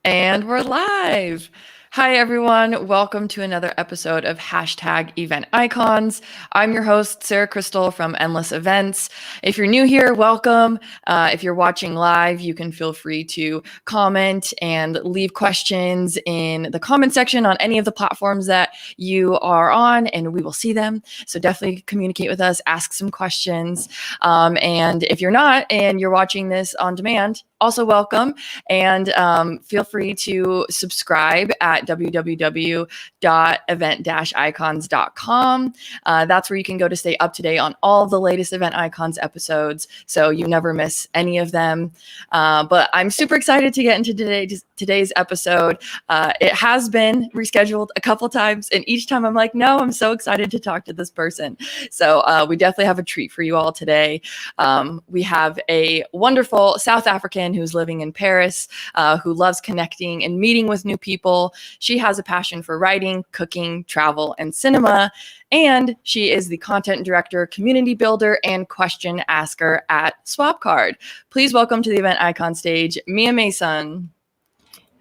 And we're live. Hi, everyone. Welcome to another episode of #Event Icons. I'm your host, Sarah Crystal from Endless Events. If you're new here, welcome. If you're watching live, you can feel free to comment and leave questions in the comment section on any of the platforms that you are on, and we will see them. So definitely communicate with us, ask some questions. And if you're not and you're watching this on demand, also welcome, and feel free to subscribe at www.event-icons.com. That's where you can go to stay up to date on all of the latest Event Icons episodes, so you never miss any of them. But I'm super excited to get into today's episode. It has been rescheduled a couple times, and each time I'm like, no, I'm so excited to talk to this person. So we definitely have a treat for you all today. We have a wonderful South African who's living in Paris, who loves connecting and meeting with new people. She has a passion for writing, cooking, travel, and cinema. And she is the content director, community builder, and question asker at Swapcard. Please welcome to the Event Icon stage, Mia Masson.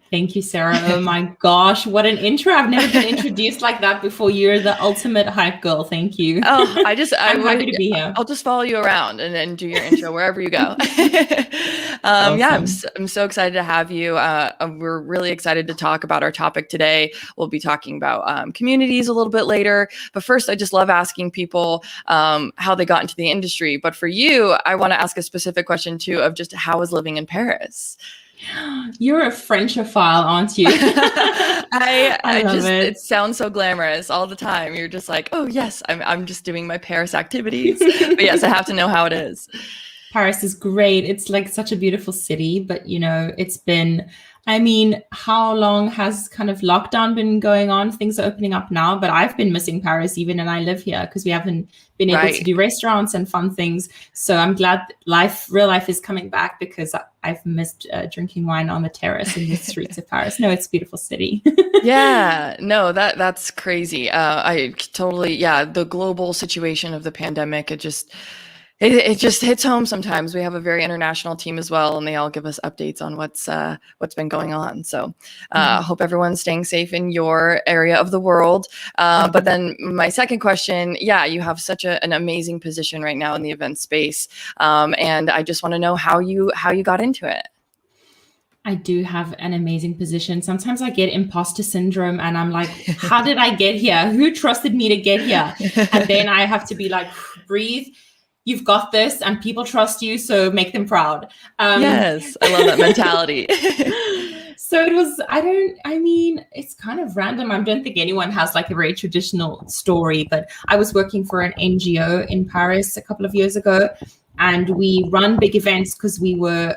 Thank you, Sarah. Oh my gosh, what an intro. I've never been introduced like that before. You're the ultimate hype girl. Thank you. Oh, I'm happy to be here. I'll just follow you around and then do your intro wherever you go. Awesome. Yeah, I'm so excited to have you. We're really excited to talk about our topic today. We'll be talking about communities a little bit later. But first, I just love asking people how they got into the industry. But for you, I want to ask a specific question too of just how is living in Paris? You're a Frenchophile, aren't you? I love it. It sounds so glamorous all the time. You're just like, oh yes, I'm just doing my Paris activities. But yes, I have to know how it is. Paris is great. It's like such a beautiful city, but you know, it's been, I mean, how long has kind of lockdown been going on? Things are opening up now, but I've been missing Paris even, and I live here because we haven't been able to do restaurants and fun things. So I'm glad real life is coming back because I've missed drinking wine on the terrace in the streets of Paris. No, it's a beautiful city. Yeah, no, that's crazy. I totally, the global situation of the pandemic, it just hits home sometimes. We have a very international team as well, and they all give us updates on what's been going on. So hope everyone's staying safe in your area of the world. But then my second question, you have such an amazing position right now in the event space. And I just want to know how you got into it. I do have an amazing position. Sometimes I get imposter syndrome and I'm like, how did I get here? Who trusted me to get here? And then I have to be like, breathe. You've got this and people trust you, so make them proud. Yes, I love that mentality. So it's kind of random. I don't think anyone has like a very traditional story, but I was working for an NGO in Paris a couple of years ago, and we run big events because we were,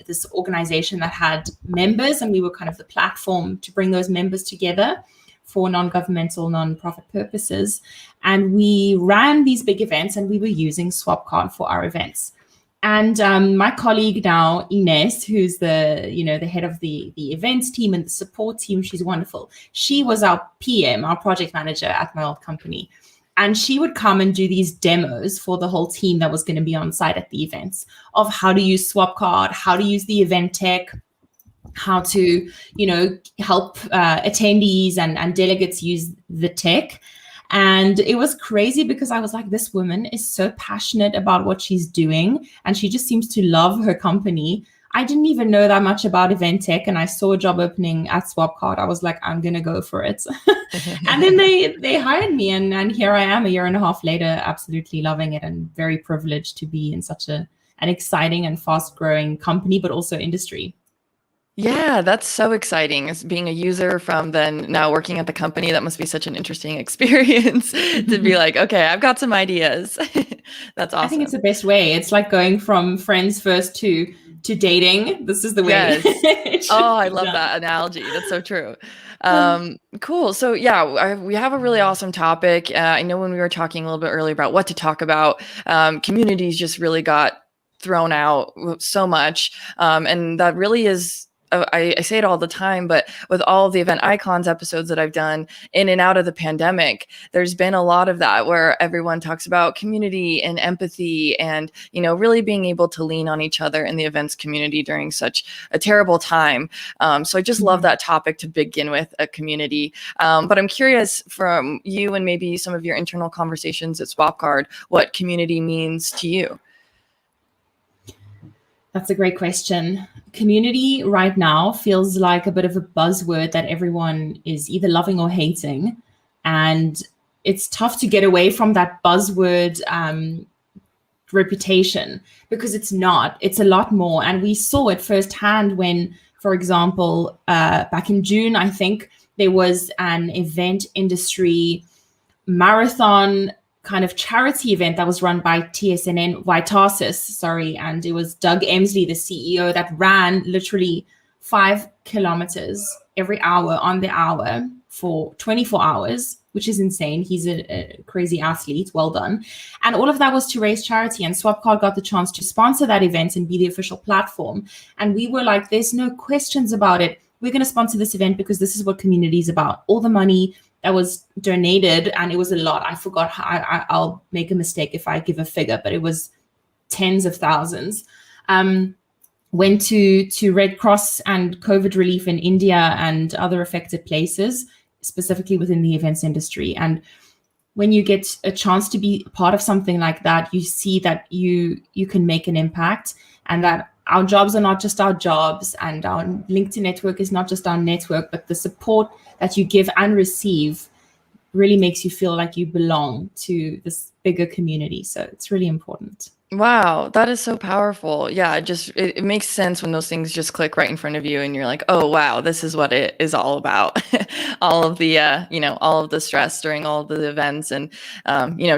this organization that had members, and we were kind of the platform to bring those members together for non-governmental, non-profit purposes. And we ran these big events and we were using Swapcard for our events. And my colleague now, Ines, who's the head of the events team and the support team, she's wonderful. She was our PM, our project manager at my old company. And she would come and do these demos for the whole team that was going to be on site at the events of how to use Swapcard, how to use the event tech, how to, help attendees and delegates use the tech. And it was crazy because I was like, this woman is so passionate about what she's doing and she just seems to love her company. I didn't even know that much about event tech, and I saw a job opening at Swapcard. I was like, I'm going to go for it. And then they hired me, and here I am a year and a half later, absolutely loving it and very privileged to be in such an exciting and fast growing company, but also industry. Yeah, that's so exciting. As being a user from then now working at the company, that must be such an interesting experience to be like, okay, I've got some ideas. That's awesome. I think it's the best way. It's like going from friends first to dating. This is the way. Yes. Oh, I love that analogy. That's so true. Cool. So we have a really awesome topic. I know when we were talking a little bit earlier about what to talk about, communities just really got thrown out so much. And that really is I say it all the time, but with all of the Event Icons episodes that I've done in and out of the pandemic, there's been a lot of that where everyone talks about community and empathy and, really being able to lean on each other in the events community during such a terrible time. So I just love that topic to begin with, a community. But I'm curious from you and maybe some of your internal conversations at Swapcard, what community means to you. That's a great question. Community right now feels like a bit of a buzzword that everyone is either loving or hating. And it's tough to get away from that buzzword reputation, because it's not. It's a lot more. And we saw it firsthand when, for example, back in June, I think there was an event industry marathon kind of charity event that was run by Vitasis, and it was Doug Emsley, the CEO, that ran literally 5 kilometers every hour on the hour for 24 hours, which is insane. He's a crazy athlete. Well done. And all of that was to raise charity, and Swapcard got the chance to sponsor that event and be the official platform. And we were like, there's no questions about it. We're going to sponsor this event because this is what community is about. All the money that was donated, and it was a lot. I forgot how, I'll make a mistake if I give a figure, but it was tens of thousands. Went to Red Cross and COVID relief in India and other affected places, specifically within the events industry. And when you get a chance to be part of something like that, you see that you can make an impact, and that our jobs are not just our jobs, and our LinkedIn network is not just our network, but the support that you give and receive really makes you feel like you belong to this bigger community. So it's really important. Wow, that is so powerful. Yeah, it makes sense when those things just click right in front of you and you're like, oh, wow, this is what it is all about. All of the, all of the stress during all of the events and,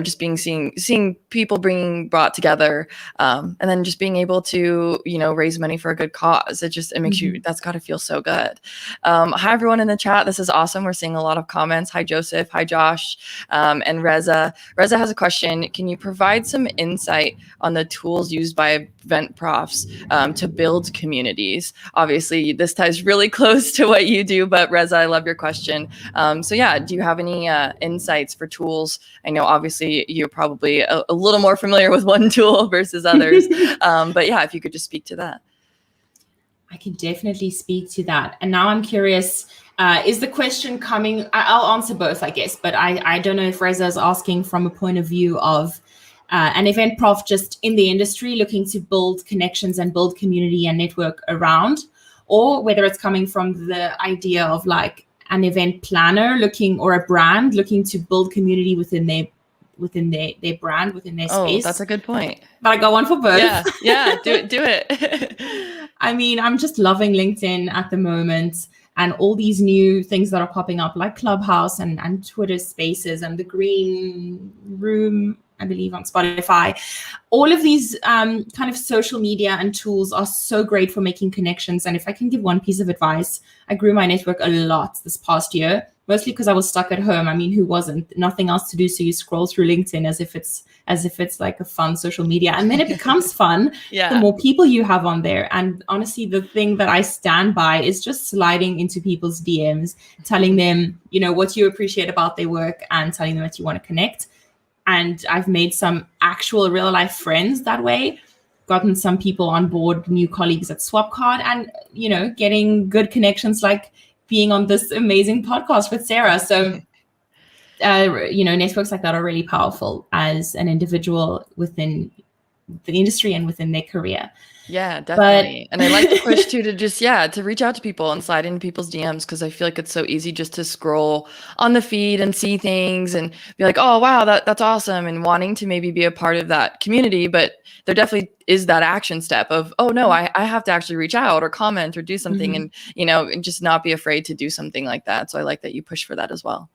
just seeing people being brought together and then just being able to, raise money for a good cause. It makes you, that's got to feel so good. Hi, everyone in the chat. This is awesome. We're seeing a lot of comments. Hi, Joseph. Hi, Josh. And Reza. Reza has a question. Can you provide some insight on the tools used by event profs to build communities? Obviously, this ties really close to what you do, but Reza, I love your question. So yeah, do you have any insights for tools? I know obviously you're probably a little more familiar with one tool versus others, but yeah, if you could just speak to that. I can definitely speak to that. And now I'm curious, is the question coming? I'll answer both, I guess, but I don't know if Reza is asking from a point of view of an event prof just in the industry looking to build connections and build community and network around, or whether it's coming from the idea of like an event planner or a brand looking to build community within their brand, within their space. Oh, that's a good point. But I got one for both. Yeah, do it. I mean, I'm just loving LinkedIn at the moment, and all these new things that are popping up like Clubhouse and Twitter Spaces and the Green Room, I believe, on Spotify. All of these kind of social media and tools are so great for making connections. And if I can give one piece of advice, I grew my network a lot this past year, mostly because I was stuck at home. I mean, who wasn't? Nothing else to do. So you scroll through LinkedIn as if it's like a fun social media. And then it becomes fun the more people you have on there. And honestly, the thing that I stand by is just sliding into people's DMs, telling them, what you appreciate about their work and telling them that you want to connect. And I've made some actual real life friends that way, gotten some people on board, new colleagues at Swapcard, and, getting good connections like being on this amazing podcast with Sarah. So, networks like that are really powerful as an individual within the industry and within their career. Yeah, definitely. And I like the push too to just, to reach out to people and slide into people's DMs, because I feel like it's so easy just to scroll on the feed and see things and be like, oh, wow, that's awesome. And wanting to maybe be a part of that community. But there definitely is that action step of, oh, no, I have to actually reach out or comment or do something and just not be afraid to do something like that. So I like that you push for that as well.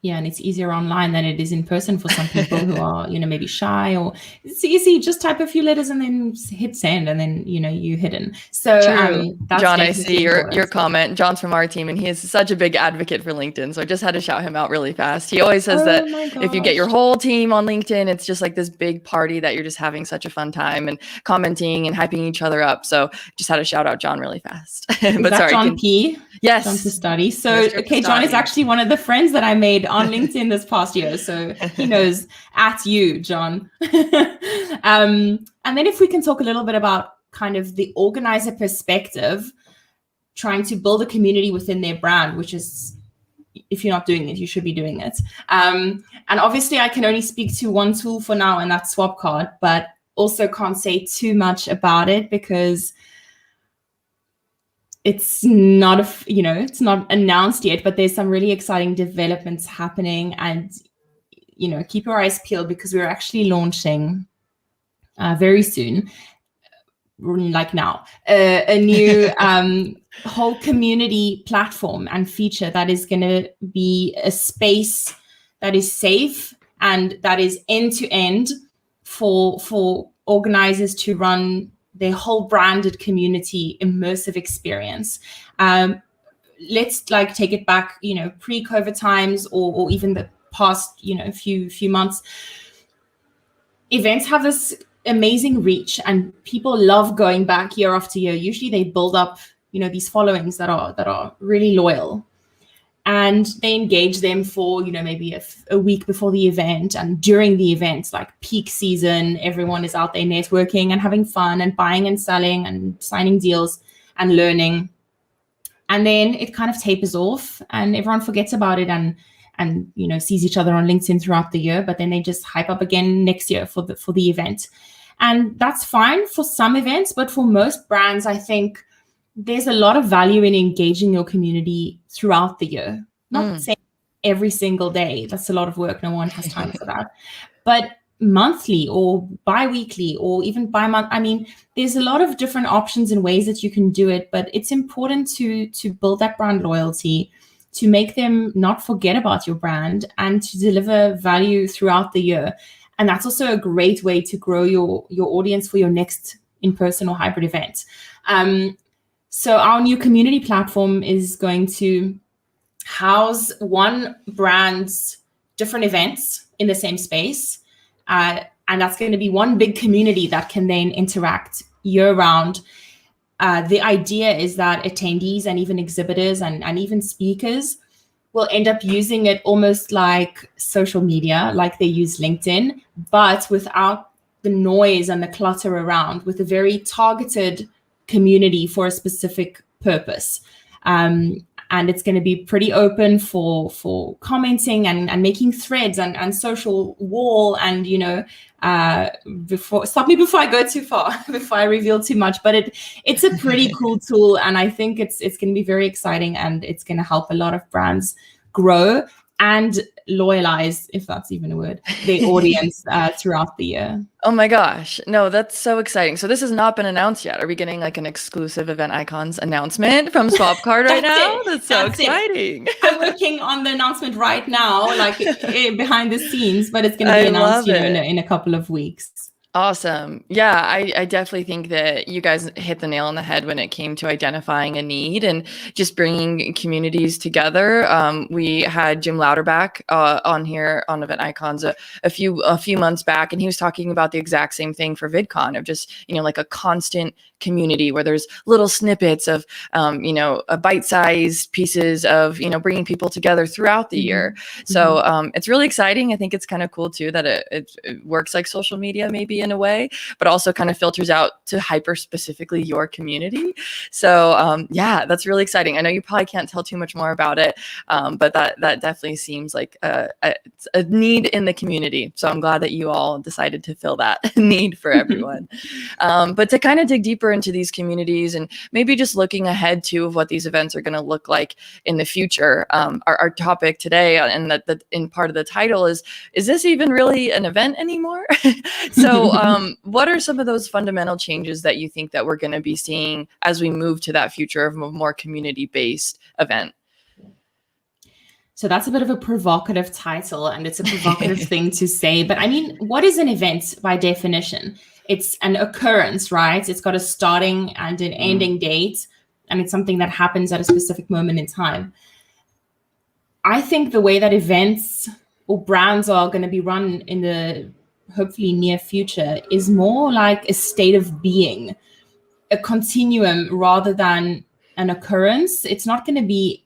Yeah, and it's easier online than it is in person for some people who are, maybe shy, or it's easy. Just type a few letters and then hit send, and then, you're hidden. So True. that's John, I definitely see your important. comment. John's from our team, and he is such a big advocate for LinkedIn. So I just had to shout him out really fast. He always says that Oh my if you get your gosh. whole team on LinkedIn, it's just like this big party that you're just having such a fun time and commenting and hyping each other up. So just had to shout out John really fast. Is But that sorry. John P? Yes. John Pistadi. So, Mr. okay, John is Pistadi. actually one of the friends that I made on LinkedIn this past year. So he knows at you, John. And then if we can talk a little bit about kind of the organizer perspective, trying to build a community within their brand, which is, if you're not doing it, you should be doing it. And obviously I can only speak to one tool for now, and that's Swapcard, but also can't say too much about it because it's not, it's not announced yet, but there's some really exciting developments happening, and, keep your eyes peeled because we're actually launching very soon, like now, a new whole community platform and feature that is going to be a space that is safe and that is end to end for organizers to run their whole branded community immersive experience. Let's take it back, pre-COVID times, or even the past, few months. Events have this amazing reach, and people love going back year after year. Usually they build up, these followings that are really loyal, and they engage them for, maybe a week before the event, and during the event, like peak season, everyone is out there networking and having fun and buying and selling and signing deals and learning. And then it kind of tapers off and everyone forgets about it and sees each other on LinkedIn throughout the year, but then they just hype up again next year for the event. And that's fine for some events, but for most brands, I think there's a lot of value in engaging your community throughout the year. Not saying every single day. That's a lot of work. No one has time for that. But monthly or bi-weekly or even bi-month. I mean, there's a lot of different options and ways that you can do it, but it's important to build that brand loyalty, to make them not forget about your brand, and to deliver value throughout the year. And that's also a great way to grow your audience for your next in-person or hybrid event. So our new community platform is going to house one brand's different events in the same space. And that's going to be one big community that can then interact year-round. The idea is that attendees and even exhibitors and even speakers will end up using it almost like social media, like they use LinkedIn, but without the noise and the clutter around, with a very targeted community for a specific purpose. And it's going to be pretty open for commenting and making threads and social wall. And, stop me before I go too far, before I reveal too much. But it's a pretty cool tool. And I think it's going to be very exciting, and it's going to help a lot of brands grow and loyalize, if that's even a word, their audience throughout the year. Oh my gosh. No, that's so exciting. So this has not been announced yet. Are we getting like an exclusive Event Icons announcement from Swapcard right now? That's so exciting. I'm working on the announcement right now, like behind the scenes, but it's going to be announced in a couple of weeks. Awesome. Yeah, I definitely think that you guys hit the nail on the head when it came to identifying a need and just bringing communities together. We had Jim Louderback on here on Event Icons a few months back, and he was talking about the exact same thing for VidCon, of just, like a constant community where there's little snippets of, bite-sized pieces of, bringing people together throughout the year. So it's really exciting. I think it's kind of cool too that it works like social media maybe in a way, but also kind of filters out to hyper specifically your community. So yeah, that's really exciting. I know you probably can't tell too much more about it, but that definitely seems like a need in the community. So I'm glad that you all decided to fill that need for everyone. But to kind of dig deeper into these communities and maybe just looking ahead too of what these events are going to look like in the future. Our topic today, and that in part of the title is this even really an event anymore? So what are some of those fundamental changes that you think that we're going to be seeing as we move to that future of a more community-based event? So that's a bit of a provocative title, and it's a provocative thing to say. But I mean, what is an event by definition? It's an occurrence, right? It's got a starting and an ending date, and it's something that happens at a specific moment in time. I think the way that events or brands are going to be run in the hopefully near future is more like a state of being, a continuum rather than an occurrence. It's not going to be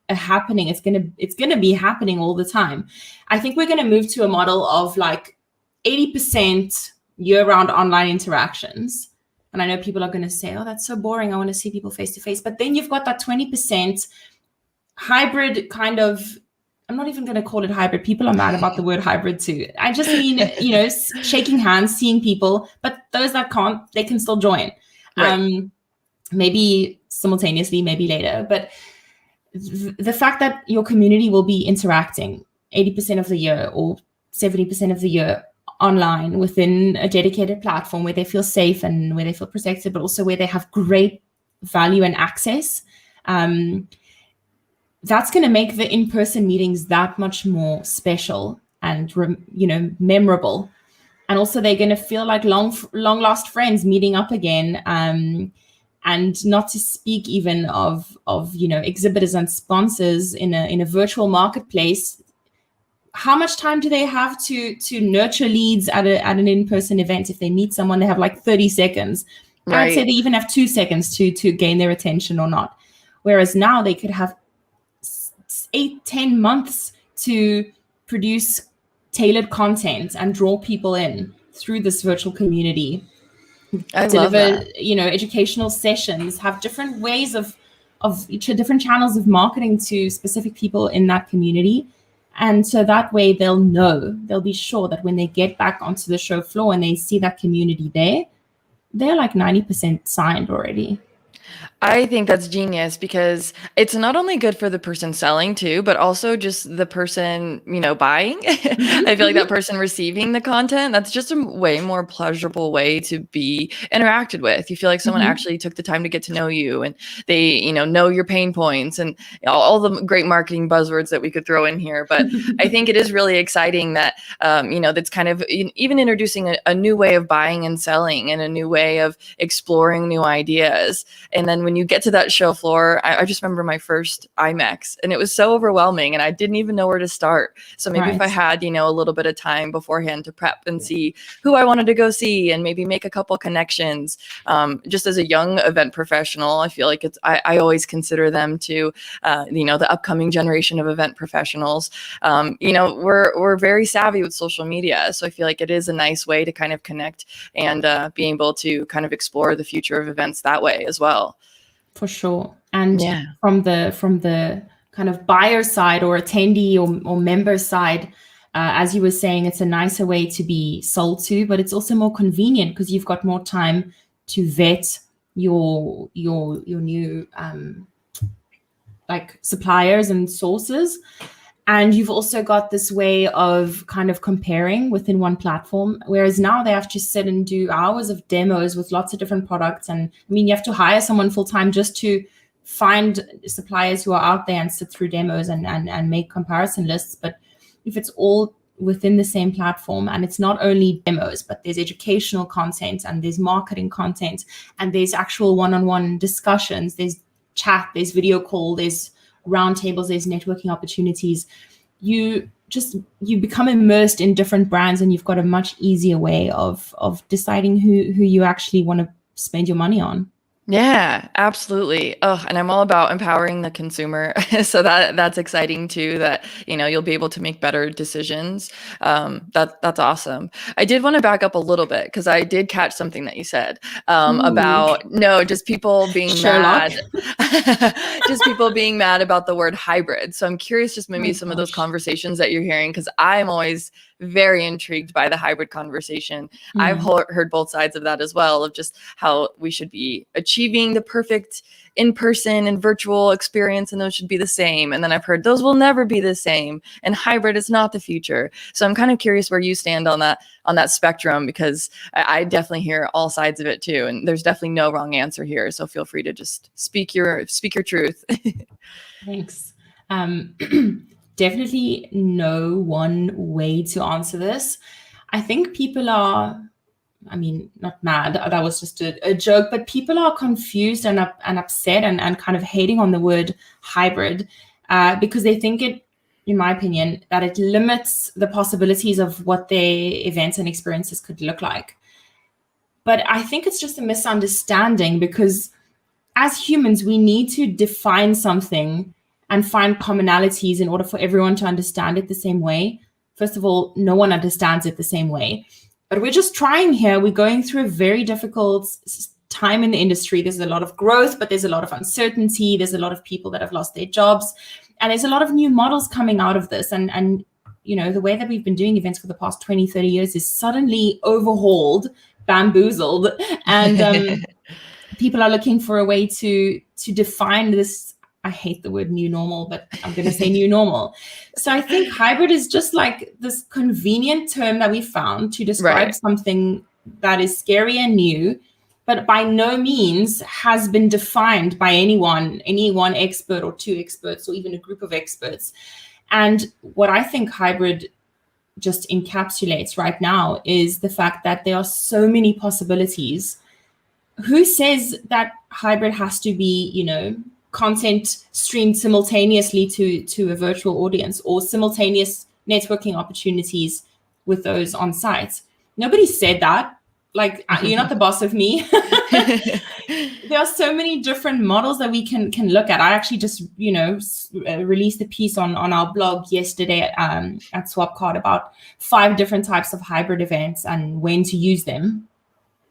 a happening. It's going to be happening all the time. I think we're going to move to a model of like 80% year-round online interactions. And I know people are going to say, oh, that's so boring. I want to see people face to face. But then you've got that 20% hybrid kind of, I'm not even going to call it hybrid. People are mad about the word hybrid too. I just mean, shaking hands, seeing people, but those that can't, they can still join. Right. Maybe simultaneously, maybe later. But the fact that your community will be interacting 80% of the year or 70% of the year online within a dedicated platform where they feel safe and where they feel protected, but also where they have great value and access, that's going to make the in-person meetings that much more special and, memorable. And also they're going to feel like long lost friends meeting up again. And not to speak even of exhibitors and sponsors in a virtual marketplace. How much time do they have to nurture leads at an in-person event? If they meet someone, they have like 30 seconds. Right. I'd say they even have 2 seconds to gain their attention or not. Whereas now they could have 8-10 months to produce tailored content and draw people in through this virtual community. I love that. Educational sessions, have different ways of different channels of marketing to specific people in that community. And so that way they'll be sure that when they get back onto the show floor and they see that community there, they're like 90% signed already. I think that's genius because it's not only good for the person selling too, but also just the person, buying. I feel like that person receiving the content, that's just a way more pleasurable way to be interacted with. You feel like someone actually took the time to get to know you and they, know your pain points and all the great marketing buzzwords that we could throw in here. But I think it is really exciting that, that's kind of even introducing a new way of buying and selling and a new way of exploring new ideas. And then when you get to that show floor, I just remember my first IMEX and it was so overwhelming and I didn't even know where to start. So maybe if I had, a little bit of time beforehand to prep and see who I wanted to go see and maybe make a couple connections, just as a young event professional, I feel like I always consider them to, the upcoming generation of event professionals. We're very savvy with social media. So I feel like it is a nice way to kind of connect and be able to kind of explore the future of events that way as well. For sure. And from the kind of buyer side or attendee or member side, as you were saying, it's a nicer way to be sold to, but it's also more convenient because you've got more time to vet your new like suppliers and sources. And you've also got this way of kind of comparing within one platform, whereas now they have to sit and do hours of demos with lots of different products. And I mean, you have to hire someone full time just to find suppliers who are out there and sit through demos and make comparison lists. But if it's all within the same platform and it's not only demos, but there's educational content and there's marketing content and there's actual one-on-one discussions, there's chat, there's video call, there's roundtables, there's networking opportunities, you become immersed in different brands and you've got a much easier way of deciding who you actually want to spend your money on. Yeah, absolutely. Oh, and I'm all about empowering the consumer. So that's exciting too, that, you'll be able to make better decisions. That's awesome. I did want to back up a little bit because I did catch something that you said about, just people being mad, just people being mad about the word hybrid. So I'm curious, just maybe some of those conversations that you're hearing, because I'm always very intrigued by the hybrid conversation. I've heard both sides of that as well, of just how we should be achieving the perfect in-person and virtual experience, and those should be the same. And then I've heard those will never be the same, and hybrid is not the future. So I'm kind of curious where you stand on that spectrum, because I definitely hear all sides of it too, and there's definitely no wrong answer here. So feel free to just speak your truth. Thanks. Um, definitely no one way to answer this. I think people are, I mean, not mad, that was just a joke, but people are confused and upset and kind of hating on the word hybrid because they think it, in my opinion, that it limits the possibilities of what their events and experiences could look like. But I think it's just a misunderstanding, because as humans, we need to define something and find commonalities in order for everyone to understand it the same way. First of all, no one understands it the same way. But we're just trying here. We're going through a very difficult time in the industry. There's a lot of growth, but there's a lot of uncertainty. There's a lot of people that have lost their jobs. And there's a lot of new models coming out of this. And you know, the way that we've been doing events for the past 20, 30 years is suddenly overhauled, bamboozled. And people are looking for a way to define this. I hate the word new normal, but I'm going to say new normal. So I think hybrid is just like this convenient term that we found to describe something that is scary and new, but by no means has been defined by any one expert or two experts or even a group of experts. And what I think hybrid just encapsulates right now is the fact that there are so many possibilities. Who says that hybrid has to be, you know, content streamed simultaneously to a virtual audience, or simultaneous networking opportunities with those on site? Nobody said that. Like, you're not the boss of me. There are so many different models that we can look at. I actually just, you know, released a piece on our blog yesterday at Swapcard about 5 different types of hybrid events and when to use them.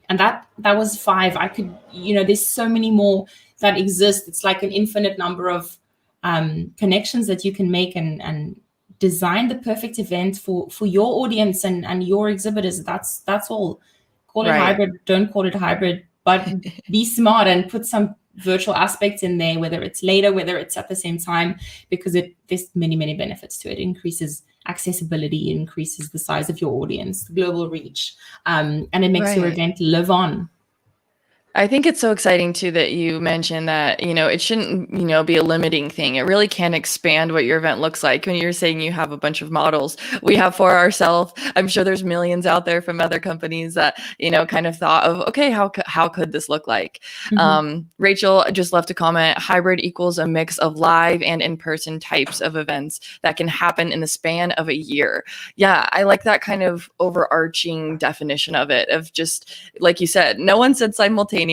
And that was 5. I could, you know, there's so many more that exist. It's like an infinite number of connections that you can make and design the perfect event for your audience and your exhibitors. That's all. Call it hybrid, don't call it hybrid, but be smart and put some virtual aspects in there, whether it's later, whether it's at the same time, because there's many, many benefits to it. It increases accessibility, increases the size of your audience, global reach, and it makes your event live on. I think it's so exciting too that you mentioned that, you know, it shouldn't, you know, be a limiting thing. It really can expand what your event looks like. When you're saying you have a bunch of models we have for ourselves, I'm sure there's millions out there from other companies that, you know, kind of thought of, okay, how could this look like? Rachel just left a comment: hybrid equals a mix of live and in-person types of events that can happen in the span of a year. Yeah, I like that kind of overarching definition of it, of just, like you said, no one said simultaneous.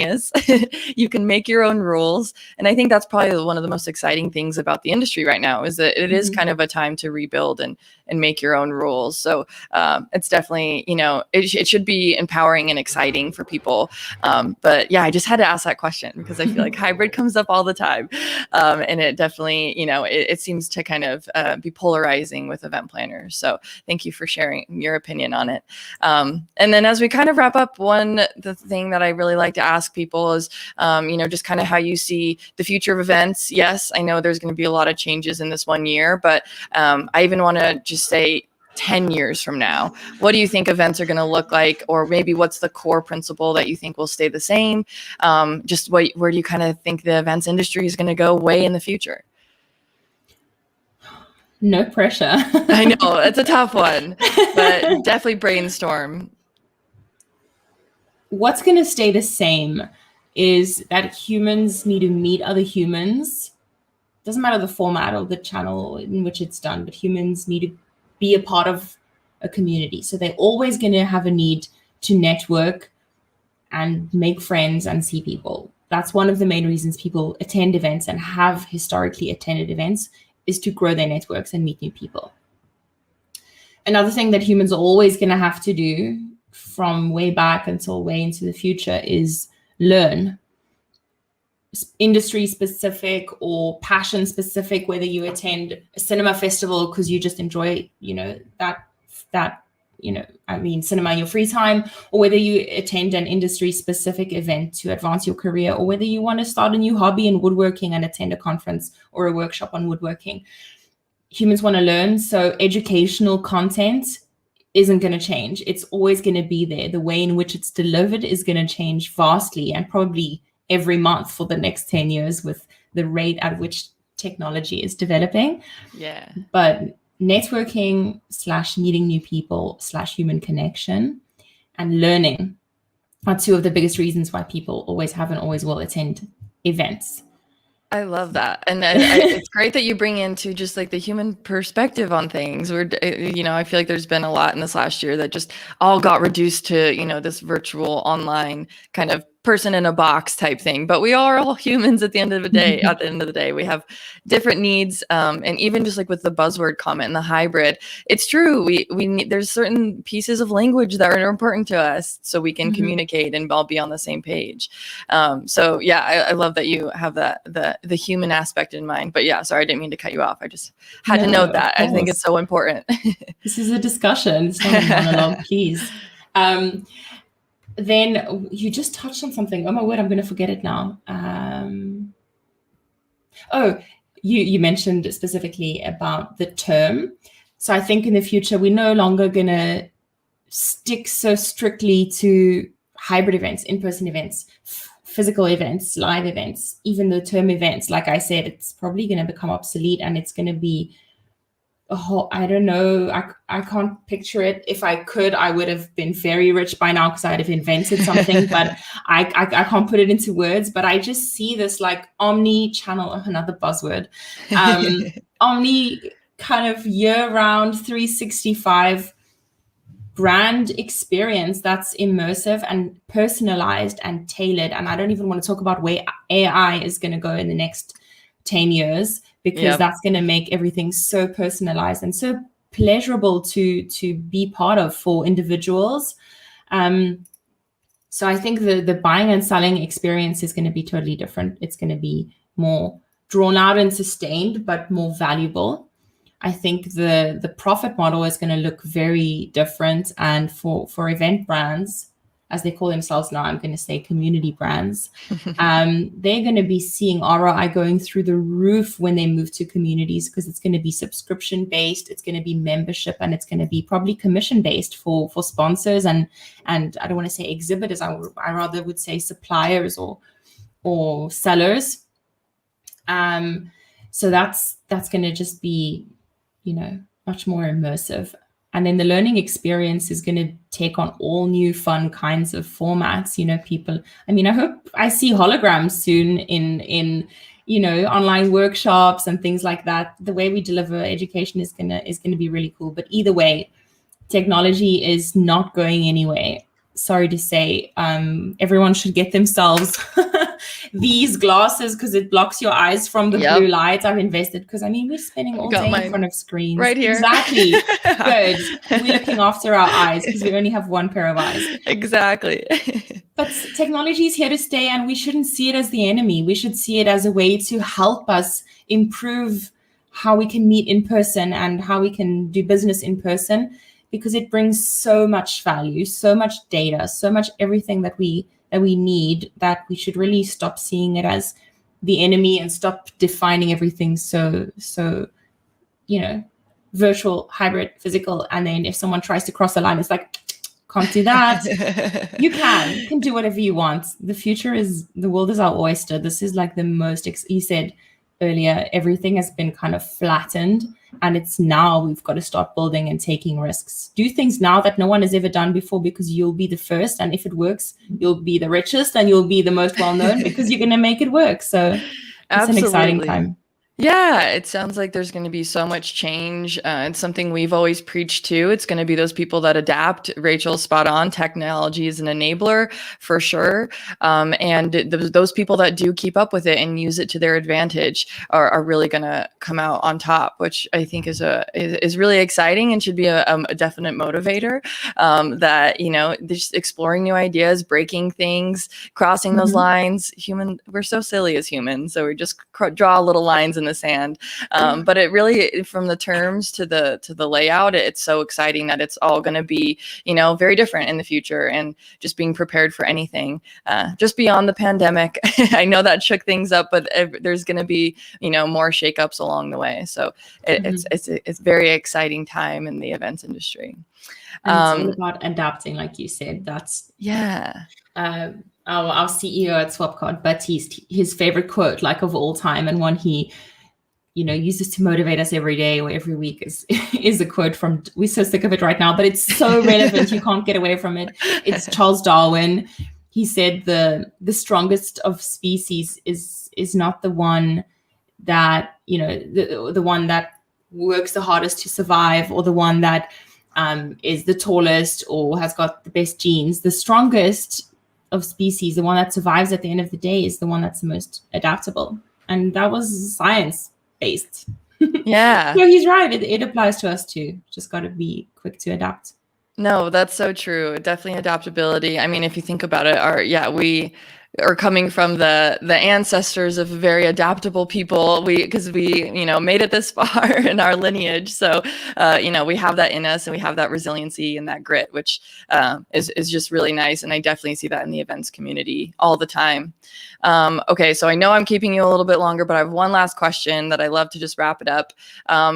You can make your own rules. And I think that's probably one of the most exciting things about the industry right now, is that it is kind of a time to rebuild and make your own rules. So it's definitely, you know, it should be empowering and exciting for people. But yeah, I just had to ask that question because I feel like hybrid comes up all the time. And it definitely, you know, it seems to kind of be polarizing with event planners. So thank you for sharing your opinion on it. And then as we kind of wrap up, the thing that I really like to ask people is, you know, just kind of how you see the future of events. Yes, I know there's going to be a lot of changes in this one year, but I even want to just say 10 years from now, what do you think events are going to look like? Or maybe what's the core principle that you think will stay the same? Just where do you kind of think the events industry is going to go way in the future? No pressure. I know, it's a tough one, but definitely brainstorm. What's going to stay the same is that humans need to meet other humans. Doesn't matter the format or the channel in which it's done, but humans need to be a part of a community. So they're always going to have a need to network and make friends and see people. That's one of the main reasons people attend events and have historically attended events, is to grow their networks and meet new people. Another thing that humans are always going to have to do from way back until way into the future is learn. Industry specific or passion specific, whether you attend a cinema festival because you just enjoy, you know, that, you know, I mean, cinema in your free time, or whether you attend an industry specific event to advance your career, or whether you want to start a new hobby in woodworking and attend a conference or a workshop on woodworking. Humans want to learn. So educational content isn't going to change. It's always going to be there. The way in which it's delivered is going to change vastly, and probably every month for the next 10 years, with the rate at which technology is developing. Yeah. But networking / meeting new people / human connection and learning are two of the biggest reasons why people always have and always will attend events. I love that. And it's great that you bring into just like the human perspective on things. I feel like there's been a lot in this last year that just all got reduced to, this virtual online kind of person in a box type thing, but we are all humans at the end of the day. We have different needs, and even just like with the buzzword comment and the hybrid, it's true, we need, there's certain pieces of language that are important to us so we can communicate and all be on the same page. So yeah, I love that you have the human aspect in mind. But yeah, sorry, I didn't mean to cut you off. I just had to note that. I think it's so important. This is a discussion. It's not a monologue, please. Then you just touched on something. Oh my word, I'm going to forget it now. You mentioned specifically about the term. So I think in the future, we're no longer going to stick so strictly to hybrid events, in-person events, physical events, live events. Even the term events, like I said, it's probably going to become obsolete, and it's going to be I don't know. I can't picture it. If I could, I would have been very rich by now because I'd have invented something, but I can't put it into words. But I just see this like omni-channel, another buzzword, omni kind of year-round 365 brand experience that's immersive and personalized and tailored. And I don't even want to talk about where AI is going to go in the next 10 years, because that's going to make everything so personalized and so pleasurable to be part of for individuals. So I think the buying and selling experience is going to be totally different. It's going to be more drawn out and sustained, but more valuable. I think the profit model is going to look very different. And for event brands, as they call themselves now, I'm going to say community brands, they're going to be seeing ROI going through the roof when they move to communities, because it's going to be subscription based, it's going to be membership, and it's going to be probably commission based for sponsors and I don't want to say exhibitors, I rather would say suppliers or sellers. So that's going to just be, much more immersive. And then the learning experience is going to take on all new fun kinds of formats. People, I hope I see holograms soon in online workshops and things like that. The way we deliver education is going to be really cool. But either way, technology is not going anywhere. Sorry to say, everyone should get themselves these glasses because it blocks your eyes from the blue light. I've invested because we're spending all day in front of screens. Right here. Exactly. Good. We're looking after our eyes because we only have one pair of eyes. Exactly. But technology is here to stay, and we shouldn't see it as the enemy. We should see it as a way to help us improve how we can meet in person and how we can do business in person, because it brings so much value, so much data, so much everything that we need, that we should really stop seeing it as the enemy and stop defining everything so virtual, hybrid, physical. And then if someone tries to cross the line, it's like, can't do that. You can do whatever you want. The world is our oyster. This is like the most, you said earlier, everything has been kind of flattened, and it's now we've got to start building and taking risks. Do things now that no one has ever done before, because you'll be the first, and if it works, you'll be the richest and you'll be the most well-known because you're going to make it work. So it's an exciting time. Yeah, it sounds like there's going to be so much change. It's something we've always preached to. It's going to be those people that adapt. Rachel's spot on. Technology is an enabler for sure. And those people that do keep up with it and use it to their advantage are really going to come out on top, which I think is really exciting and should be a definite motivator. That, just exploring new ideas, breaking things, crossing those lines. We're so silly as humans. So we just draw little lines in the sand, but it really, from the terms to the layout, it's so exciting that it's all going to be very different in the future, and just being prepared for anything just beyond the pandemic. I know that shook things up, but there's going to be more shakeups along the way, so it's a very exciting time in the events industry. And it's all about adapting, like you said. That's our CEO at Swapcard, but his favorite quote, like of all time, and one he use this to motivate us every day or every week is a quote from, we're so sick of it right now, but it's so relevant. You can't get away from it. It's Charles Darwin. He said the strongest of species is not the one that, the one that works the hardest to survive, or the one that is the tallest or has got the best genes. The strongest of species, the one that survives at the end of the day, is the one that's the most adaptable. And that was science based. Yeah. So he's right. It applies to us too. Just got to be quick to adapt. No, that's so true. Definitely adaptability. I mean, if you think about it, we are coming from the ancestors of very adaptable people. Because we made it this far in our lineage. So, we have that in us, and we have that resiliency and that grit, which is just really nice. And I definitely see that in the events community all the time. Okay, so I know I'm keeping you a little bit longer, but I have one last question that I love to just wrap it up.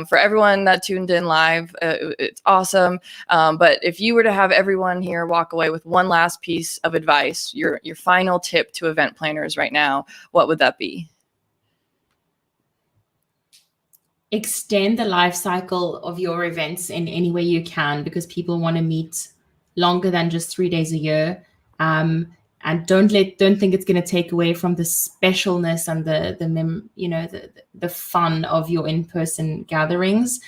For everyone that tuned in live, it's awesome. But if you were to have everyone here walk away with one last piece of advice, your final tip to event planners right now, what would that be? Extend the life cycle of your events in any way you can, because people want to meet longer than just 3 days a year. And don't think it's going to take away from the specialness and the fun of your in-person gatherings.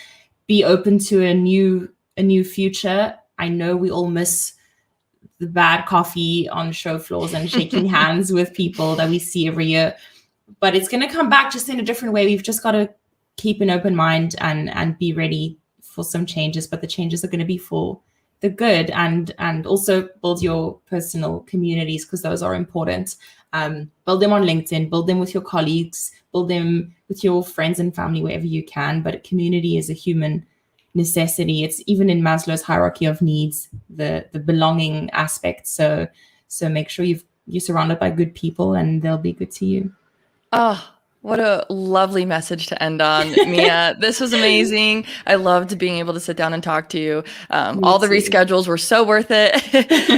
Be open to a new future. I know we all miss the bad coffee on show floors and shaking hands with people that we see every year, but it's going to come back just in a different way. We've just got to keep an open mind and be ready for some changes, but the changes are going to be for the good, and also build your personal communities, because those are important. Build them on LinkedIn, build them with your colleagues, build them with your friends and family wherever you can. But a community is a human necessity. It's even in Maslow's hierarchy of needs, the belonging aspect. So make sure you're surrounded by good people, and they'll be good to you. Oh, what a lovely message to end on, Mia. This was amazing. I loved being able to sit down and talk to you. All the reschedules were so worth it.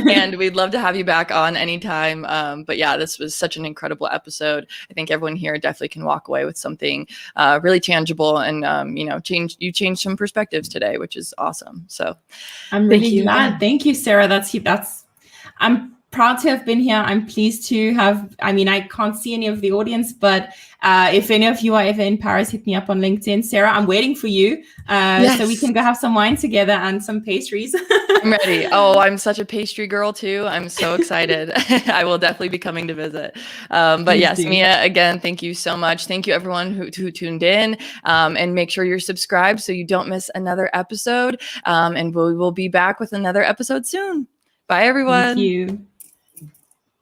And we'd love to have you back on anytime. But yeah, this was such an incredible episode. I think everyone here definitely can walk away with something really tangible, and you changed some perspectives today, which is awesome. So I'm really glad. Thank you, Sarah. I'm proud to have been here. I'm pleased to have, I can't see any of the audience, but if any of you are ever in Paris, hit me up on LinkedIn. Sarah, I'm waiting for you. Yes. So we can go have some wine together and some pastries. I'm ready. Oh, I'm such a pastry girl too. I'm so excited. I will definitely be coming to visit. But yes, Mia, again, thank you so much. Thank you everyone who tuned in, and make sure you're subscribed so you don't miss another episode. And we will be back with another episode soon. Bye everyone. Thank you.